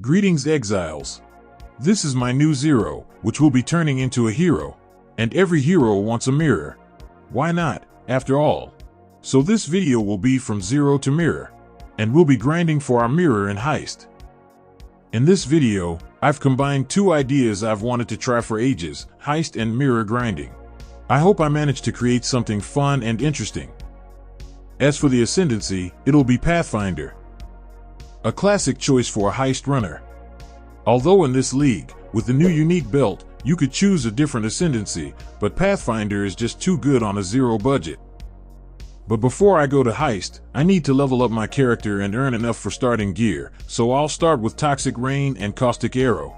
Greetings, exiles. This is my new zero, which will be turning into a hero. And every hero wants a mirror. Why not, after all? So this video will be from zero to mirror. And we'll be grinding for our mirror in Heist. In this video, I've combined two ideas I've wanted to try for ages, Heist and mirror grinding. I hope I manage to create something fun and interesting. As for the ascendancy, it'll be Pathfinder. A classic choice for a Heist runner. Although in this league, with the new unique belt, you could choose a different ascendancy, but Pathfinder is just too good on a zero budget. But before I go to Heist, I need to level up my character and earn enough for starting gear, so I'll start with Toxic Rain and Caustic Arrow.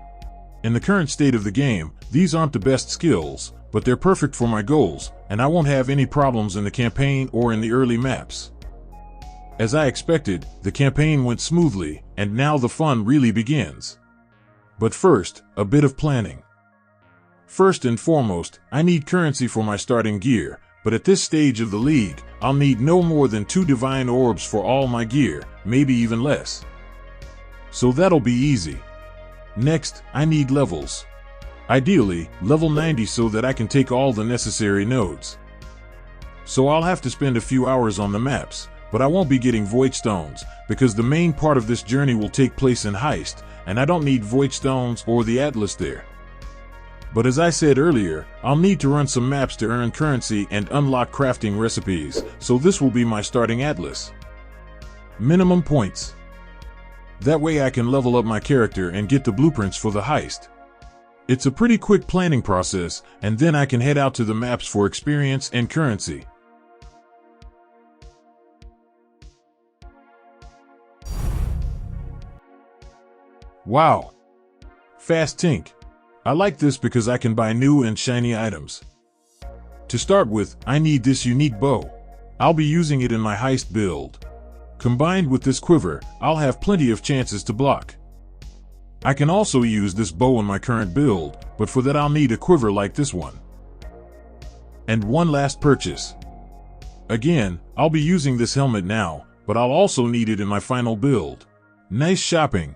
In the current state of the game, these aren't the best skills, but they're perfect for my goals, and I won't have any problems in the campaign or in the early maps. As I expected, the campaign went smoothly, and now the fun really begins. But first, a bit of planning. First and foremost, I need currency for my starting gear, but at this stage of the league, I'll need no more than 2 divine orbs for all my gear, maybe even less. So that'll be easy. Next, I need levels. Ideally, level 90 so that I can take all the necessary nodes. So I'll have to spend a few hours on the maps, but I won't be getting void stones, because the main part of this journey will take place in Heist, and I don't need void stones or the Atlas there. But as I said earlier, I'll need to run some maps to earn currency and unlock crafting recipes, so this will be my starting Atlas. Minimum points. That way I can level up my character and get the blueprints for the Heist. It's a pretty quick planning process, and then I can head out to the maps for experience and currency. Wow! Fast Tink. I like this because I can buy new and shiny items. To start with, I need this unique bow. I'll be using it in my Heist build. Combined with this quiver, I'll have plenty of chances to block. I can also use this bow in my current build, but for that I'll need a quiver like this one. And one last purchase. Again, I'll be using this helmet now, but I'll also need it in my final build. Nice shopping.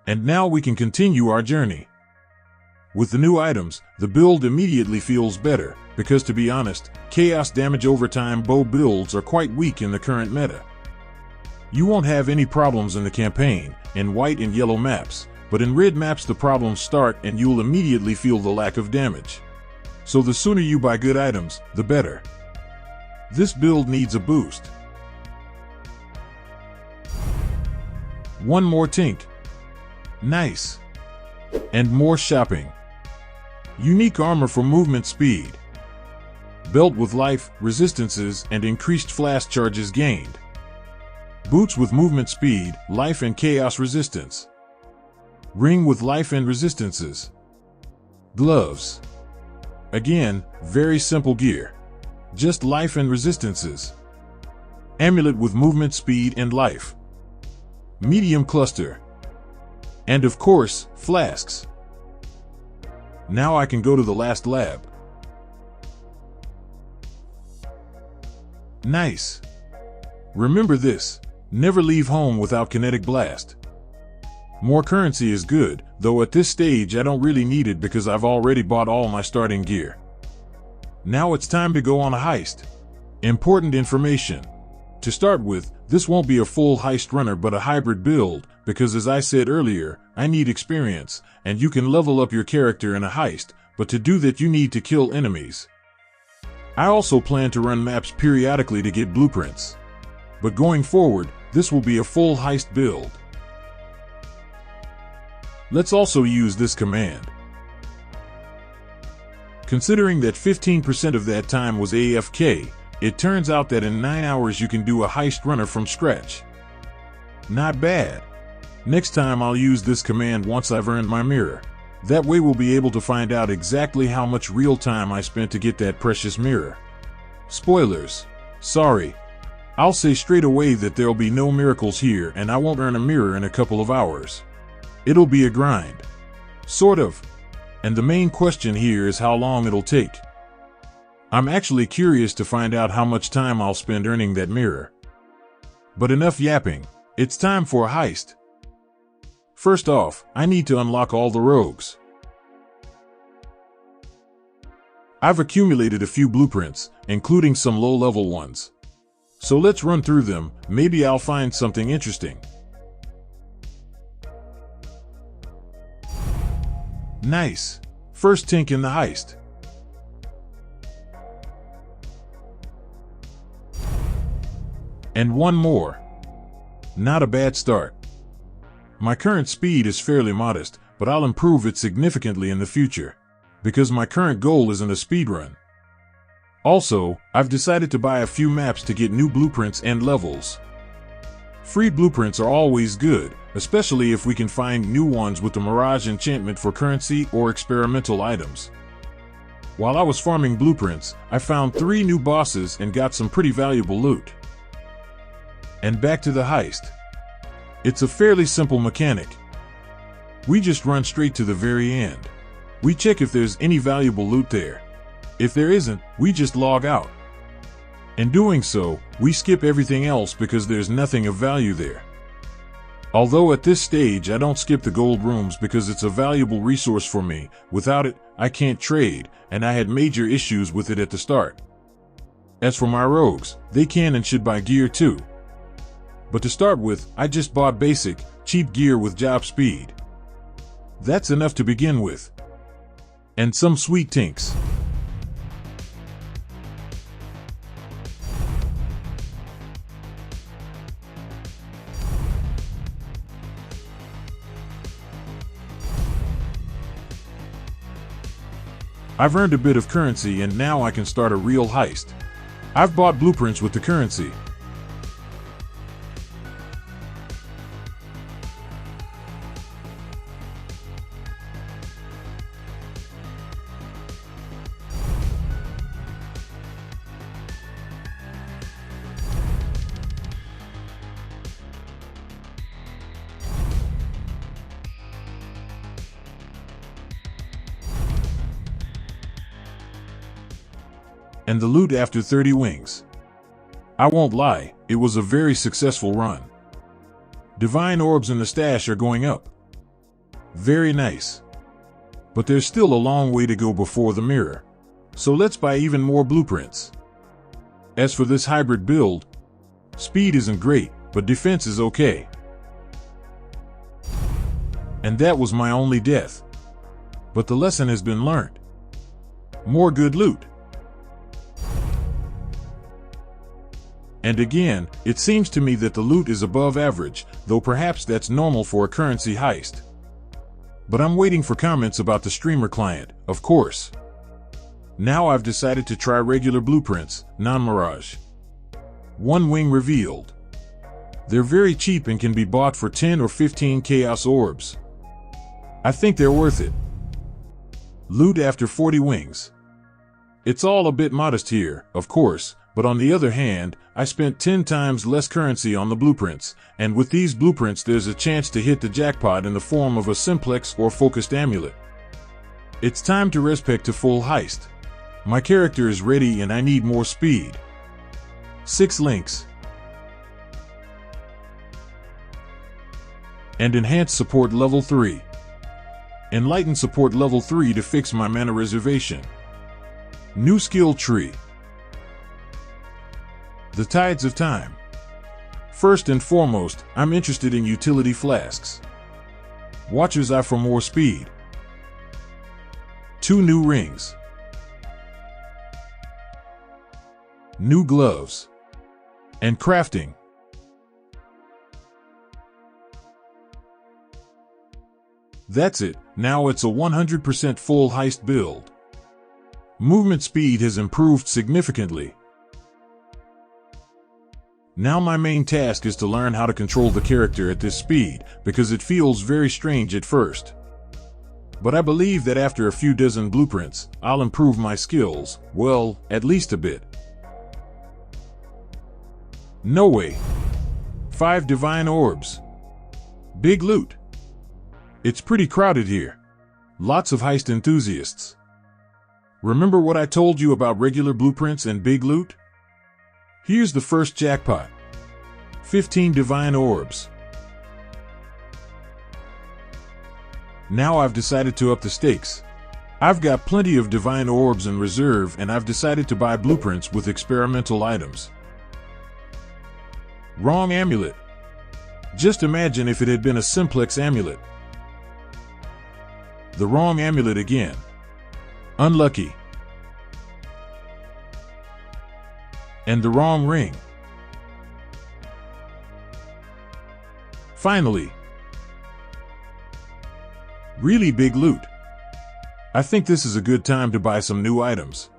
And now we can continue our journey. With the new items, the build immediately feels better, because to be honest, chaos damage overtime bow builds are quite weak in the current meta. You won't have any problems in the campaign, in white and yellow maps, but in red maps the problems start and you'll immediately feel the lack of damage. So the sooner you buy good items, the better. This build needs a boost. One more tink. Nice. And more shopping. Unique armor for movement speed. Belt with life, resistances, and increased flash charges gained. Boots with movement speed, life and chaos resistance. Ring with life and resistances. Gloves. Again, very simple gear. Just life and resistances. Amulet with movement speed and life. Medium cluster. And of course, flasks. Now I can go to the last lab. Nice. Remember this, never leave home without kinetic blast. More currency is good, though at this stage I don't really need it because I've already bought all my starting gear. Now it's time to go on a heist. Important information. To start with, this won't be a full heist runner but a hybrid build, because as I said earlier, I need experience, and you can level up your character in a heist, but to do that you need to kill enemies. I also plan to run maps periodically to get blueprints. But going forward, this will be a full heist build. Let's also use this command. Considering that 15% of that time was AFK, it turns out that in 9 hours you can do a heist runner from scratch. Not bad. Next time I'll use this command once I've earned my mirror. That way we'll be able to find out exactly how much real time I spent to get that precious mirror. Spoilers. Sorry. I'll say straight away that there'll be no miracles here and I won't earn a mirror in a couple of hours. It'll be a grind. Sort of. And the main question here is how long it'll take. I'm actually curious to find out how much time I'll spend earning that mirror. But enough yapping. It's time for a heist. First off, I need to unlock all the rogues. I've accumulated a few blueprints, including some low-level ones. So let's run through them, maybe I'll find something interesting. Nice. First tink in the heist. And one more. Not a bad start. My current speed is fairly modest, but I'll improve it significantly in the future, because my current goal isn't a speedrun. Also, I've decided to buy a few maps to get new blueprints and levels. Free blueprints are always good, especially if we can find new ones with the Mirage enchantment for currency or experimental items. While I was farming blueprints, I found 3 new bosses and got some pretty valuable loot. And back to the heist. It's a fairly simple mechanic. We just run straight to the very end. We check if there's any valuable loot there. If there isn't, we just log out. In doing so, we skip everything else because there's nothing of value there. Although at this stage I don't skip the gold rooms because it's a valuable resource for me. Without it, I can't trade, and I had major issues with it at the start. As for my rogues, they can and should buy gear too. But to start with, I just bought basic, cheap gear with job speed. That's enough to begin with. And some sweet tinks. I've earned a bit of currency and now I can start a real heist. I've bought blueprints with the currency. And the loot after 30 wings. I won't lie, it was a very successful run. Divine orbs in the stash are going up. Very nice. But there's still a long way to go before the mirror. So let's buy even more blueprints. As for this hybrid build, speed isn't great, but defense is okay. And that was my only death. But the lesson has been learned. More good loot. And again, it seems to me that the loot is above average, though perhaps that's normal for a currency heist. But I'm waiting for comments about the streamer client, of course. Now I've decided to try regular blueprints, non-Mirage. 1 wing revealed. They're very cheap and can be bought for 10 or 15 chaos orbs. I think they're worth it. Loot after 40 wings. It's all a bit modest here, of course, but on the other hand, I spent 10 times less currency on the blueprints, and with these blueprints there's a chance to hit the jackpot in the form of a simplex or focused amulet. It's time to respec to full heist. My character is ready and I need more speed. 6 links. And enhance support level 3. Enlighten support level 3 to fix my mana reservation. New skill tree. The Tides of Time. First and foremost, I'm interested in utility flasks. Watcher's Eye for more speed. 2 new rings. New gloves. And crafting. That's it, now it's a 100% full heist build. Movement speed has improved significantly. Now my main task is to learn how to control the character at this speed, because it feels very strange at first. But I believe that after a few dozen blueprints, I'll improve my skills, well, at least a bit. No way. 5 divine orbs. Big loot. It's pretty crowded here. Lots of heist enthusiasts. Remember what I told you about regular blueprints and big loot? Here's the first jackpot. 15 divine orbs. Now I've decided to up the stakes. I've got plenty of divine orbs in reserve, and I've decided to buy blueprints with experimental items. Wrong amulet. Just imagine if it had been a simplex amulet. The wrong amulet again. Unlucky. And the wrong ring. Finally. Really big loot. I think this is a good time to buy some new items.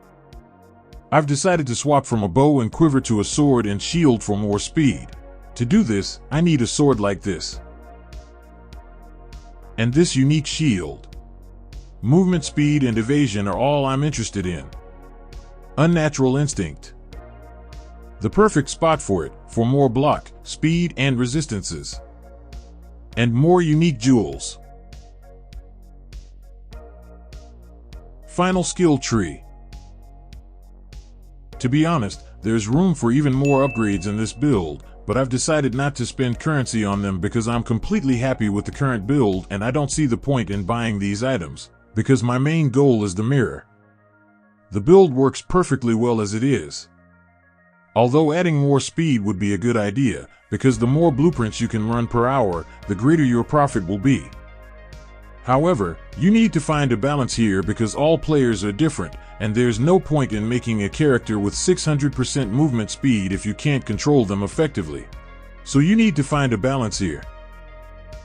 I've decided to swap from a bow and quiver to a sword and shield for more speed. To do this, I need a sword like this. And this unique shield. Movement speed and evasion are all I'm interested in. Unnatural instinct. The perfect spot for it, for more block, speed, and resistances. And more unique jewels. Final skill tree. To be honest, there's room for even more upgrades in this build, but I've decided not to spend currency on them because I'm completely happy with the current build and I don't see the point in buying these items, because my main goal is the mirror. The build works perfectly well as it is. Although adding more speed would be a good idea, because the more blueprints you can run per hour, the greater your profit will be. However, you need to find a balance here because all players are different, and there's no point in making a character with 600% movement speed if you can't control them effectively. So you need to find a balance here.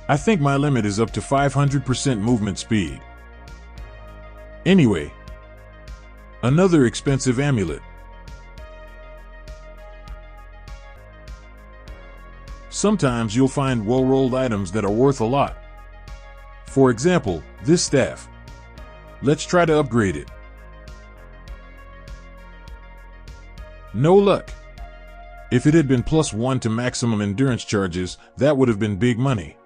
I think my limit is up to 500% movement speed. Anyway, another expensive amulet. Sometimes you'll find well-rolled items that are worth a lot. For example, this staff. Let's try to upgrade it. No luck. If it had been +1 to maximum endurance charges, that would have been big money.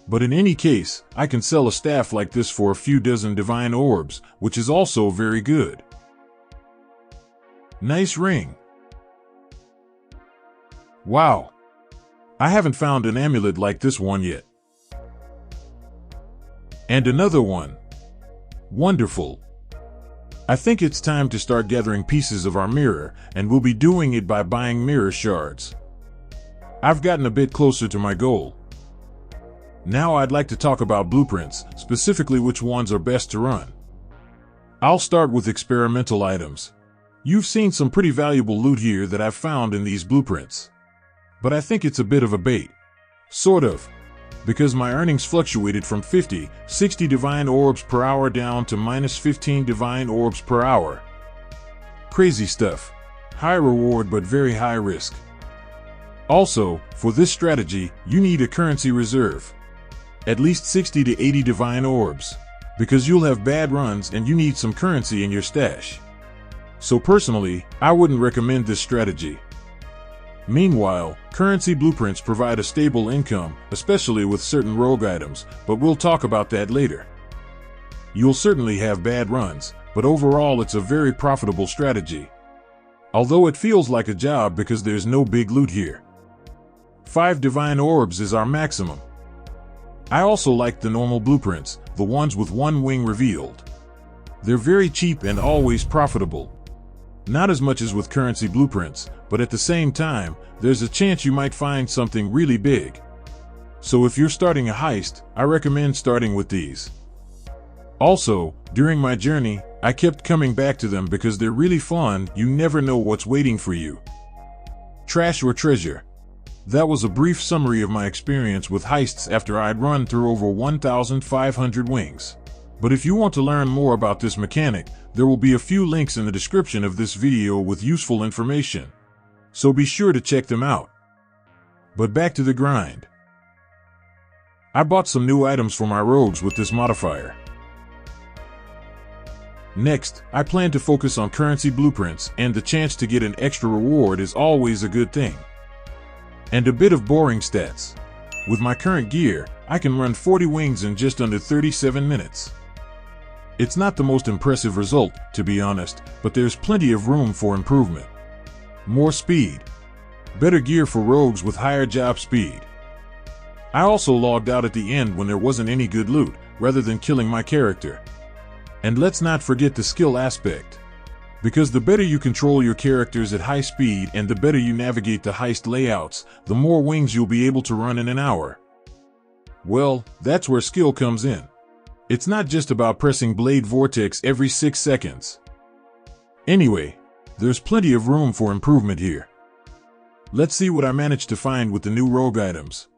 But in any case, I can sell a staff like this for a few dozen divine orbs, which is also very good. Nice ring. Wow. I haven't found an amulet like this one yet. And another one. Wonderful. I think it's time to start gathering pieces of our mirror, and we'll be doing it by buying mirror shards. I've gotten a bit closer to my goal. Now I'd like to talk about blueprints, specifically which ones are best to run. I'll start with experimental items. You've seen some pretty valuable loot here that I've found in these blueprints. But I think it's a bit of a bait. Sort of. Because my earnings fluctuated from 50-60 divine orbs per hour down to -15 divine orbs per hour. Crazy stuff. High reward but very high risk. Also, for this strategy, you need a currency reserve. At least 60 to 80 divine orbs. Because you'll have bad runs and you need some currency in your stash. So personally, I wouldn't recommend this strategy. Meanwhile, currency blueprints provide a stable income, especially with certain rogue items, but we'll talk about that later. You'll certainly have bad runs, but overall it's a very profitable strategy. Although it feels like a job because there's no big loot here. 5 divine orbs is our maximum. I also like the normal blueprints, the ones with 1 wing revealed. They're very cheap and always profitable. Not as much as with currency blueprints, but at the same time, there's a chance you might find something really big. So if you're starting a heist, I recommend starting with these. Also, during my journey, I kept coming back to them because they're really fun. You never know what's waiting for you. Trash or treasure. That was a brief summary of my experience with heists after I'd run through over 1,500 wings. But if you want to learn more about this mechanic, there will be a few links in the description of this video with useful information. So be sure to check them out. But back to the grind. I bought some new items for my rogues with this modifier. Next, I plan to focus on currency blueprints, and the chance to get an extra reward is always a good thing. And a bit of boring stats. With my current gear, I can run 40 wings in just under 37 minutes. It's not the most impressive result, to be honest, but there's plenty of room for improvement. More speed. Better gear for rogues with higher job speed. I also logged out at the end when there wasn't any good loot, rather than killing my character. And let's not forget the skill aspect. Because the better you control your characters at high speed and the better you navigate the heist layouts, the more wings you'll be able to run in an hour. Well, that's where skill comes in. It's not just about pressing blade vortex every 6 seconds. Anyway, there's plenty of room for improvement here. Let's see what I managed to find with the new rogue items.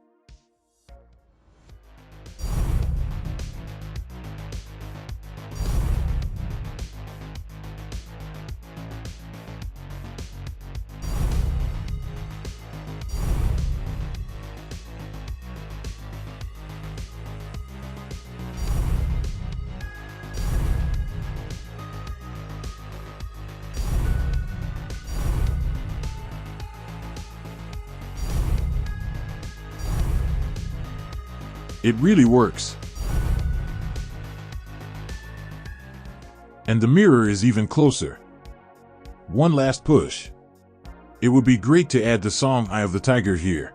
It really works. And the mirror is even closer. One last push. It would be great to add the song Eye of the Tiger here.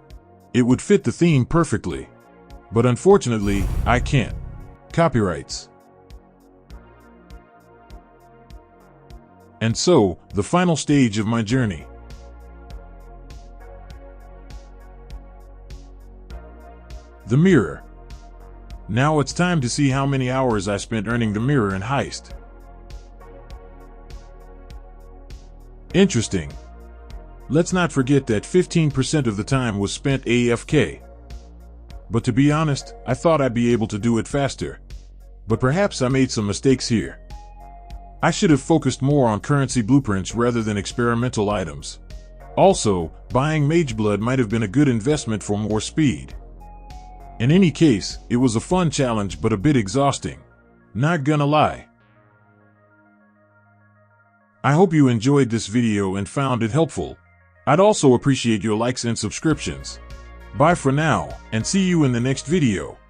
It would fit the theme perfectly. But unfortunately, I can't. Copyrights. And so, the final stage of my journey. The mirror. Now it's time to see how many hours I spent earning the mirror in Heist. Interesting. Let's not forget that 15% of the time was spent AFK. But to be honest, I thought I'd be able to do it faster. But perhaps I made some mistakes here. I should have focused more on currency blueprints rather than experimental items. Also, buying Mageblood might have been a good investment for more speed. In any case, it was a fun challenge but a bit exhausting. Not gonna lie. I hope you enjoyed this video and found it helpful. I'd also appreciate your likes and subscriptions. Bye for now, and see you in the next video.